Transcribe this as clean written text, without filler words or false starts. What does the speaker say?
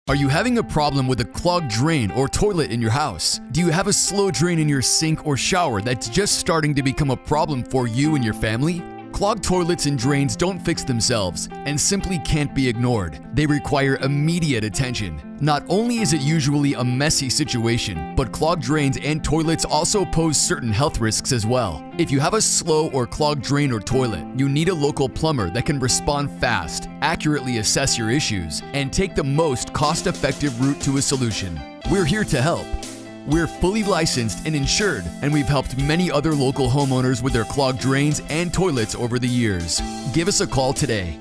Are you having a problem with a clogged drain or toilet in your house? Do you have a slow drain in your sink or shower that's just starting to become a problem for you and your family? Clogged toilets and drains don't fix themselves and simply can't be ignored. They require immediate attention. Not only is it usually a messy situation, but clogged drains and toilets also pose certain health risks as well. If you have a slow or clogged drain or toilet, you need a local plumber that can respond fast, accurately assess your issues, and take the most cost-effective route to a solution. We're here to help. We're fully licensed and insured, and we've helped many other local homeowners with their clogged drains and toilets over the years. Give us a call today.